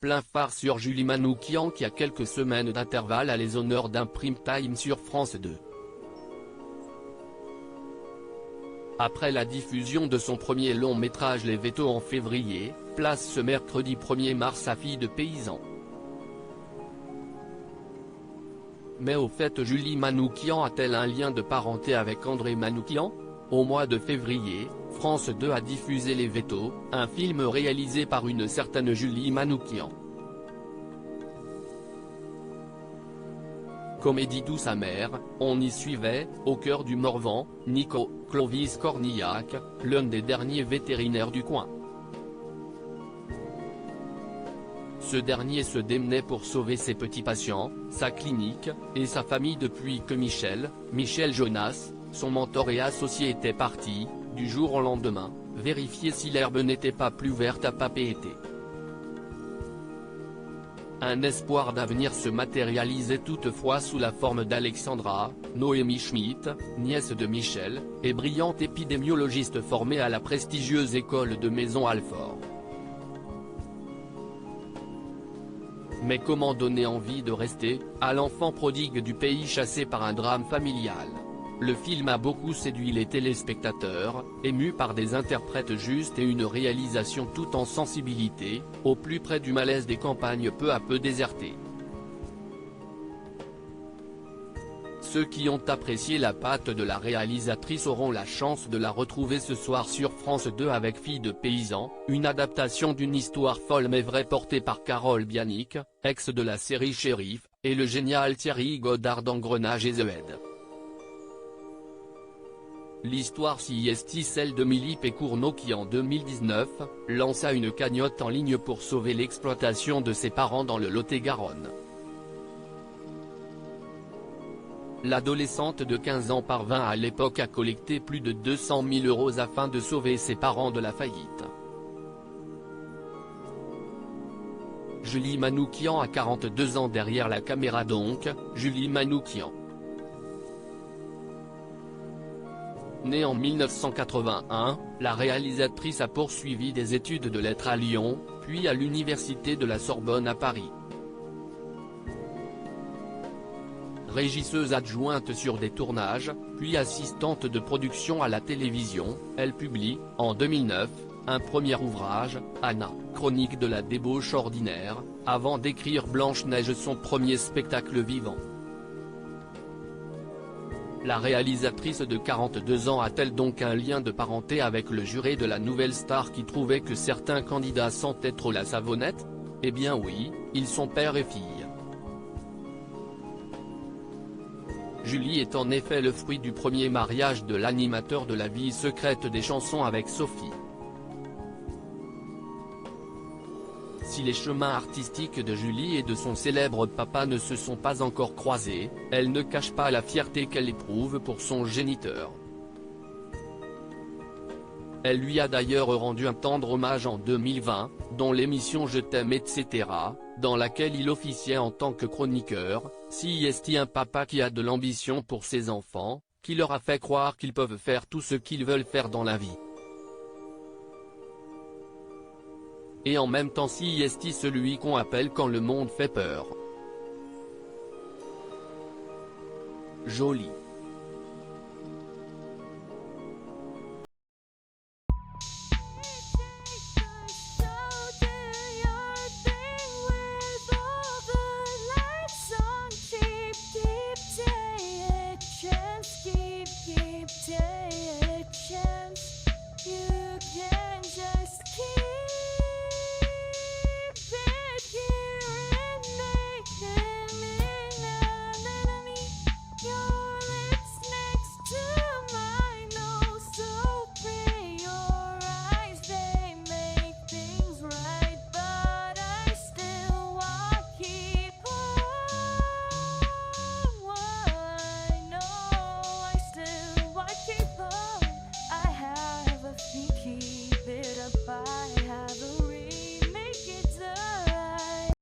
plein phare sur Julie Manoukian qui a quelques semaines d'intervalle a les honneurs d'un prime time sur France 2. Après la diffusion de son premier long métrage Les Vétos en février, place ce mercredi 1er mars à Fille de paysan. Mais au fait, Julie Manoukian a-t-elle un lien de parenté avec André Manoukian? Au mois de février, France 2 a diffusé Les Vétos, un film réalisé par une certaine Julie Manoukian. Comédie douce amère, on y suivait, au cœur du Morvan, Nico, Clovis Cornillac, l'un des derniers vétérinaires du coin. Ce dernier se démenait pour sauver ses petits patients, sa clinique, et sa famille depuis que Michel Jonas, son mentor et associé était parti, du jour au lendemain, vérifier si l'herbe n'était pas plus verte à Papeete. Un espoir d'avenir se matérialisait toutefois sous la forme d'Alexandra, Noémie Schmitt, nièce de Michel, et brillante épidémiologiste formée à la prestigieuse école de Maison-Alfort. Mais comment donner envie de rester, à l'enfant prodigue du pays chassé par un drame familial? Le film a beaucoup séduit les téléspectateurs, émus par des interprètes justes et une réalisation tout en sensibilité, au plus près du malaise des campagnes peu à peu désertées. Ceux qui ont apprécié la patte de la réalisatrice auront la chance de la retrouver ce soir sur France 2 avec Fille de paysan, une adaptation d'une histoire folle mais vraie portée par Carole Bianic, ex de la série Shérif, et le génial Thierry Godard d'Engrenage et The Head. L'histoire s'y est celle de Milly Pécourneau qui en 2019, lança une cagnotte en ligne pour sauver l'exploitation de ses parents dans le Lot-et-Garonne. L'adolescente de 15 ans parvint à l'époque à collecter plus de 200 000 € afin de sauver ses parents de la faillite. Julie Manoukian a 42 ans derrière la caméra donc, Julie Manoukian. Née en 1981, la réalisatrice a poursuivi des études de lettres à Lyon, puis à l'université de la Sorbonne à Paris. Régisseuse adjointe sur des tournages, puis assistante de production à la télévision, elle publie, en 2009, un premier ouvrage, Anna, chronique de la débauche ordinaire, avant d'écrire Blanche-Neige son premier spectacle vivant. La réalisatrice de 42 ans a-t-elle donc un lien de parenté avec le juré de la Nouvelle Star qui trouvait que certains candidats sentaient trop la savonnette? Eh bien oui, ils sont père et fille. Julie est en effet le fruit du premier mariage de l'animateur de La Vie secrète des chansons avec Sophie. Si les chemins artistiques de Julie et de son célèbre papa ne se sont pas encore croisés, elle ne cache pas la fierté qu'elle éprouve pour son géniteur. Elle lui a d'ailleurs rendu un tendre hommage en 2020, dont l'émission Je t'aime etc., dans laquelle il officiait en tant que chroniqueur, si est un papa qui a de l'ambition pour ses enfants, qui leur a fait croire qu'ils peuvent faire tout ce qu'ils veulent faire dans la vie. Et en même temps si est celui qu'on appelle quand le monde fait peur. Joli.